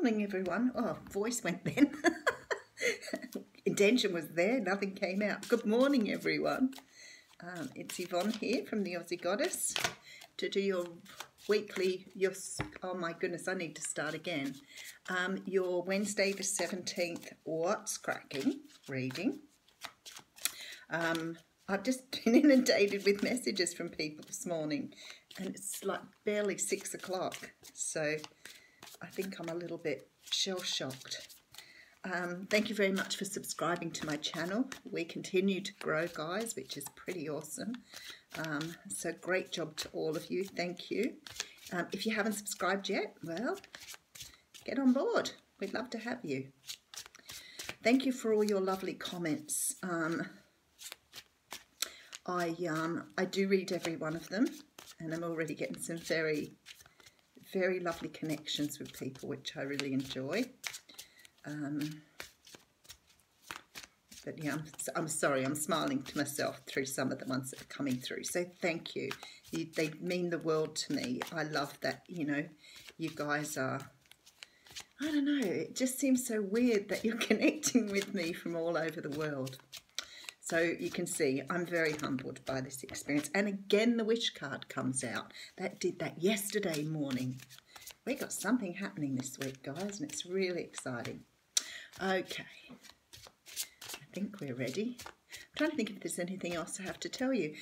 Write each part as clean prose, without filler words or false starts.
morning, everyone. Oh, voice went then. Intention was there, nothing came out. Good morning, everyone. It's Yvonne here from the Aussie Goddess to do your weekly, oh my goodness, I need to start again. Your Wednesday the 17th What's Cracking reading. I've just been inundated with messages from people this morning and it's like barely 6 o'clock, so I think I'm a little bit shell-shocked. Thank you very much for subscribing to my channel. We continue to grow, guys, which is pretty awesome. So great job to all of you. Thank you. If you haven't subscribed yet, well, get on board. We'd love to have you. Thank you for all your lovely comments. I do read every one of them, and I'm already getting some very, very lovely connections with people, which I really enjoy. But yeah, I'm sorry, I'm smiling to myself through some of the ones that are coming through. So thank you. They mean the world to me. I love that, you know, you guys are, I don't know, it just seems so weird that you're connecting with me from all over the world. So you can see I'm very humbled by this experience. And again, the wish card comes out. That did that yesterday morning. We got something happening this week, guys, and it's really exciting. Okay, I think we're ready. I'm trying to think if there's anything else I have to tell you.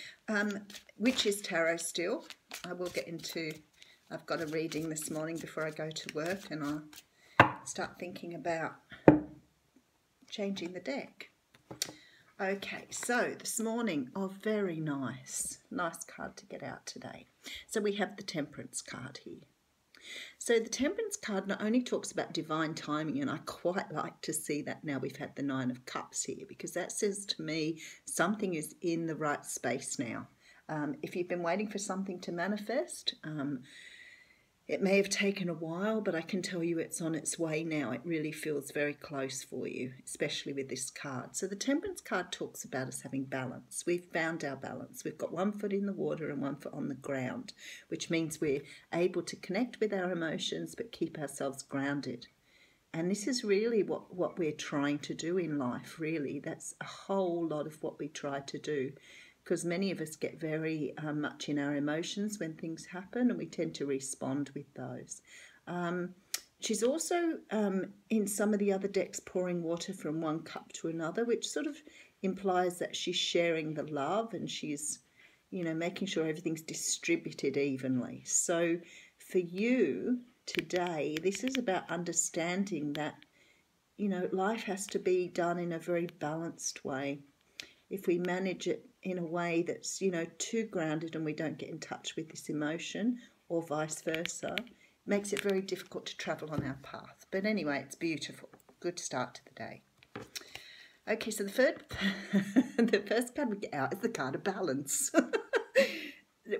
Which is tarot still. I will get into, I've got a reading this morning before I go to work, and I'll start thinking about changing the deck. Okay, so this morning, oh, very nice card to get out today. So we have the Temperance card here. So the Temperance card not only talks about divine timing, and I quite like to see that now we've had the Nine of Cups here, because that says to me something is in the right space now. If you've been waiting for something to manifest, it may have taken a while, but I can tell you it's on its way now. It really feels very close for you, especially with this card. So the Temperance card talks about us having balance. We've found our balance. We've got one foot in the water and one foot on the ground, which means we're able to connect with our emotions but keep ourselves grounded. And this is really what we're trying to do in life, really. That's a whole lot of what we try to do, because many of us get very much in our emotions when things happen, and we tend to respond with those. She's also, in some of the other decks, pouring water from one cup to another, which sort of implies that she's sharing the love and she's, you know, making sure everything's distributed evenly. So for you today, this is about understanding that, you know, life has to be done in a very balanced way. If we manage it in a way that's, you know, too grounded and we don't get in touch with this emotion, or vice versa, it makes it very difficult to travel on our path. But anyway, it's beautiful. Good start to the day. Okay, so the first card we get out is the card of balance,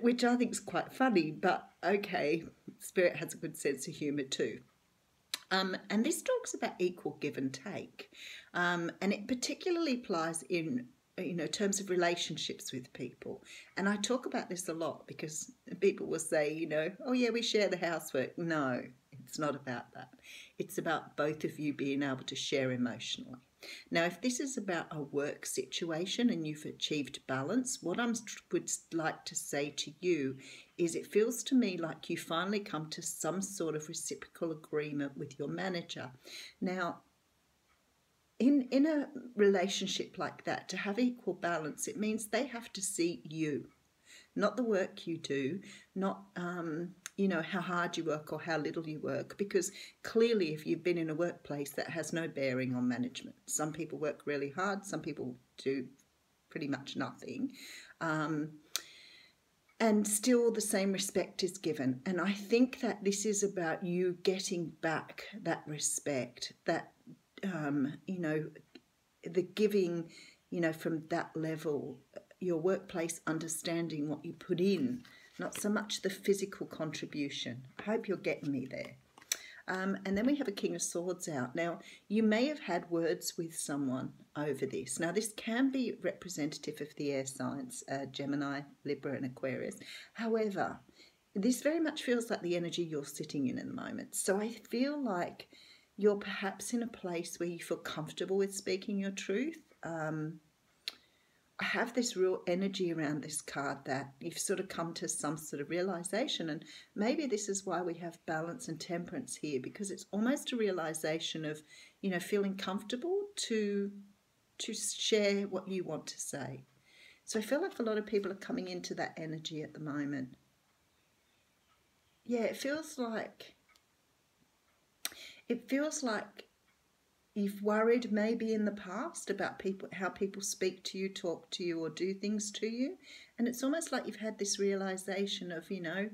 which I think is quite funny, but okay, Spirit has a good sense of humour too. And this talks about equal give and take, and it particularly applies in, you know, terms of relationships with people. And I talk about this a lot because people will say, you know, oh yeah, we share the housework. No, it's not about that. It's about both of you being able to share emotionally. Now, if this is about a work situation and you've achieved balance, what I would like to say to you is it feels to me like you finally come to some sort of reciprocal agreement with your manager. Now, in a relationship like that, to have equal balance, it means they have to see you, not the work you do, not, you know, how hard you work or how little you work, because clearly if you've been in a workplace, that has no bearing on management. Some people work really hard, some people do pretty much nothing, and still the same respect is given. And I think that this is about you getting back that respect, that you know, the giving, you know, from that level, your workplace understanding what you put in, not so much the physical contribution. I hope you're getting me there. And then we have a King of Swords out. Now, you may have had words with someone over this. Now, this can be representative of the air signs, Gemini, Libra and Aquarius. However, this very much feels like the energy you're sitting in at the moment. So I feel like You're perhaps in a place where you feel comfortable with speaking your truth. I have this real energy around this card that you've sort of come to some sort of realization, and maybe this is why we have balance and temperance here, because it's almost a realization of, you know, feeling comfortable to share what you want to say. So I feel like a lot of people are coming into that energy at the moment. Yeah, it feels like you've worried maybe in the past about people, how people speak to you, talk to you, or do things to you. And it's almost like you've had this realization of, you know,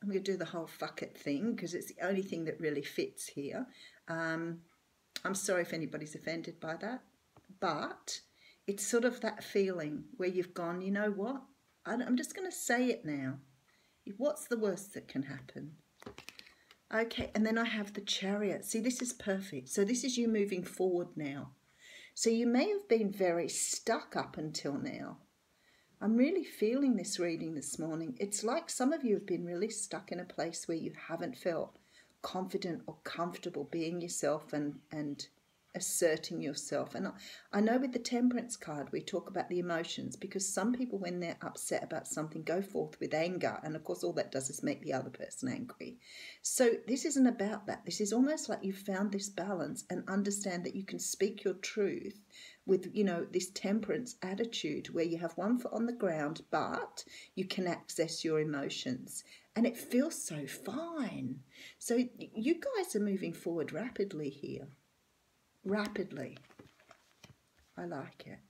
I'm going to do the whole fuck it thing because it's the only thing that really fits here. I'm sorry if anybody's offended by that, but it's sort of that feeling where you've gone, you know what, I'm just going to say it now. What's the worst that can happen? Okay, and then I have the Chariot. See, this is perfect. So this is you moving forward now. So you may have been very stuck up until now. I'm really feeling this reading this morning. It's like some of you have been really stuck in a place where you haven't felt confident or comfortable being yourself and asserting yourself. And I know with the Temperance card we talk about the emotions, because some people, when they're upset about something, go forth with anger, and of course all that does is make the other person angry. So this isn't about that. This is almost like you've found this balance and understand that you can speak your truth with, you know, this temperance attitude where you have one foot on the ground but you can access your emotions, and it feels so fine. So you guys are moving forward rapidly here. Rapidly. I like it.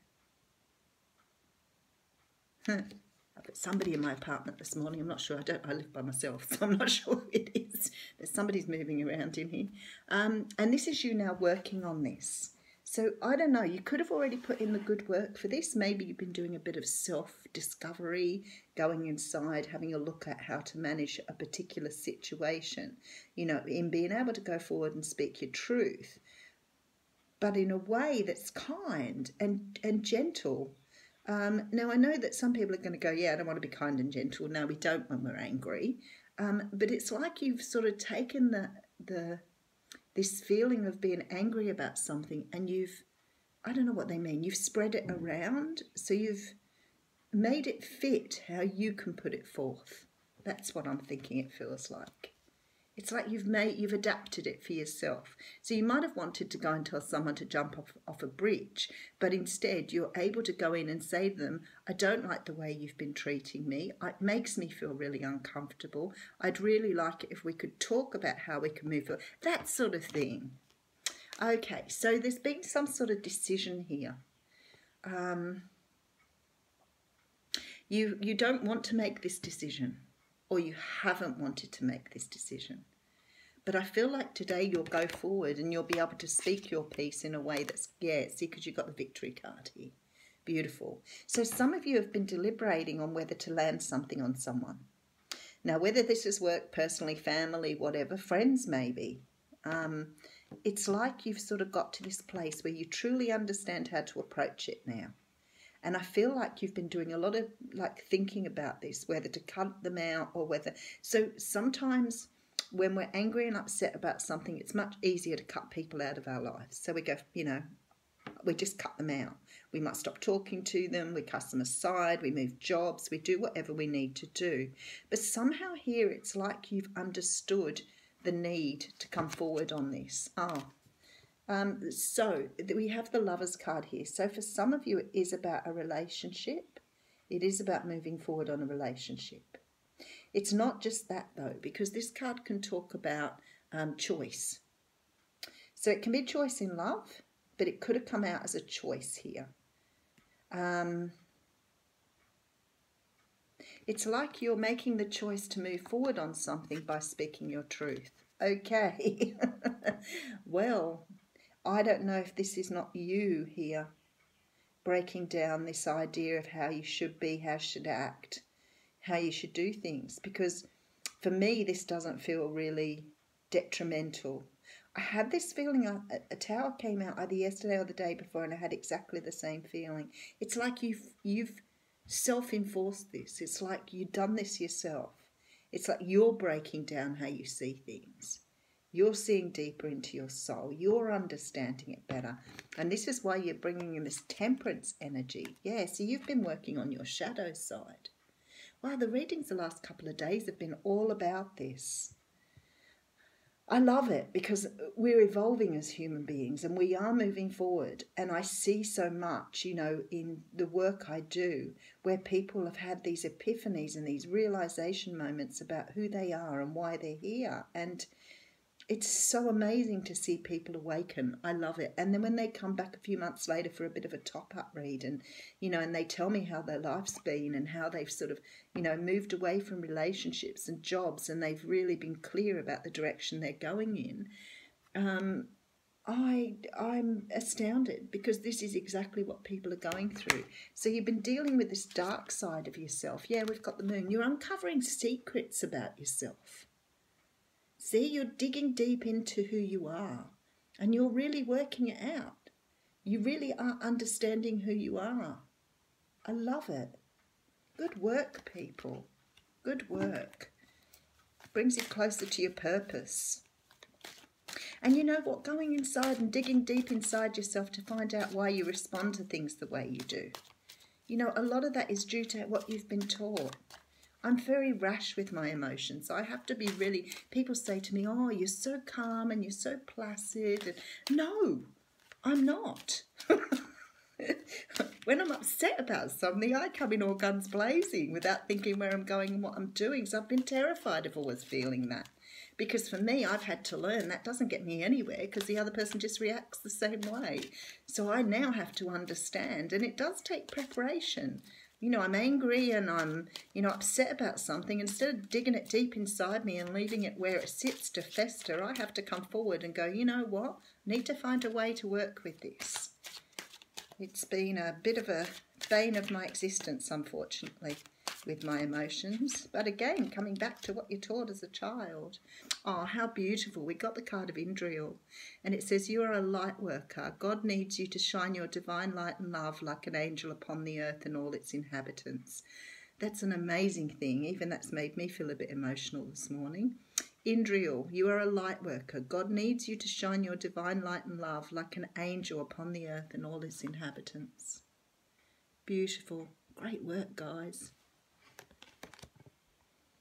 I've got somebody in my apartment this morning. I'm not sure. I live by myself, so I'm not sure who it is. There's somebody's moving around in here. And this is you now working on this. So I don't know. You could have already put in the good work for this. Maybe you've been doing a bit of self-discovery, going inside, having a look at how to manage a particular situation. You know, in being able to go forward and speak your truth, but in a way that's kind and gentle. Now, I know that some people are going to go, yeah, I don't want to be kind and gentle. No, we don't when we're angry. But it's like you've sort of taken this feeling of being angry about something, and I don't know what they mean, you've spread it around. So you've made it fit how you can put it forth. That's what I'm thinking it feels like. It's like you've adapted it for yourself. So you might have wanted to go and tell someone to jump off a bridge, but instead you're able to go in and say to them, I don't like the way you've been treating me. It makes me feel really uncomfortable. I'd really like it if we could talk about how we can move forward. That sort of thing. Okay, so there's been some sort of decision here. You don't want to make this decision, or you haven't wanted to make this decision. But I feel like today you'll go forward and you'll be able to speak your piece in a way that's, yeah, see, because you've got the victory card here. Beautiful. So some of you have been deliberating on whether to land something on someone. Now, whether this is work, personally, family, whatever, friends maybe. It's like you've sort of got to this place where you truly understand how to approach it now. And I feel like you've been doing a lot of like thinking about this, whether to cut them out or whether. So sometimes when we're angry and upset about something, it's much easier to cut people out of our lives. So we go, you know, we just cut them out. We might stop talking to them. We cast them aside. We move jobs. We do whatever we need to do. But somehow here it's like you've understood the need to come forward on this. So we have the Lovers card here. So for some of you, it is about a relationship. It is about moving forward on a relationship. It's not just that, though, because this card can talk about choice. So it can be choice in love, but it could have come out as a choice here. It's like you're making the choice to move forward on something by speaking your truth. Okay. Well, I don't know if this is not you here, breaking down this idea of how you should be, how you should act, how you should do things. Because for me, this doesn't feel really detrimental. I had this feeling, a tower came out either yesterday or the day before, and I had exactly the same feeling. It's like you've self-enforced this. It's like you've done this yourself. It's like you're breaking down how you see things. You're seeing deeper into your soul. You're understanding it better. And this is why you're bringing in this temperance energy. Yeah, so you've been working on your shadow side. Wow, the readings the last couple of days have been all about this. I love it because we're evolving as human beings and we are moving forward. And I see so much, you know, in the work I do where people have had these epiphanies and these realization moments about who they are and why they're here. And it's so amazing to see people awaken. I love it. And then when they come back a few months later for a bit of a top-up read and, you know, and they tell me how their life's been and how they've sort of, you know, moved away from relationships and jobs and they've really been clear about the direction they're going in, I'm astounded because this is exactly what people are going through. So you've been dealing with this dark side of yourself. Yeah, we've got the moon. You're uncovering secrets about yourself. See, you're digging deep into who you are and you're really working it out. You really are understanding who you are. I love it. Good work, people. Good work. Brings you closer to your purpose. And you know what? Going inside and digging deep inside yourself to find out why you respond to things the way you do. You know, a lot of that is due to what you've been taught. I'm very rash with my emotions. I have to be really, people say to me, oh, you're so calm and you're so placid. And no, I'm not. When I'm upset about something, I come in all guns blazing without thinking where I'm going and what I'm doing. So I've been terrified of always feeling that. Because for me, I've had to learn that doesn't get me anywhere because the other person just reacts the same way. So I now have to understand, and it does take preparation. You know, I'm angry and I'm, you know, upset about something. Instead of digging it deep inside me and leaving it where it sits to fester, I have to come forward and go, you know what? I need to find a way to work with this. It's been a bit of a bane of my existence, unfortunately, with my emotions. But again, coming back to what you're taught as a child. Oh, how beautiful. We got the card of Indriel. And it says, you are a light worker. God needs you to shine your divine light and love like an angel upon the earth and all its inhabitants. That's an amazing thing. Even that's made me feel a bit emotional this morning. Indriel, you are a light worker. God needs you to shine your divine light and love like an angel upon the earth and all its inhabitants. Beautiful. Great work, guys.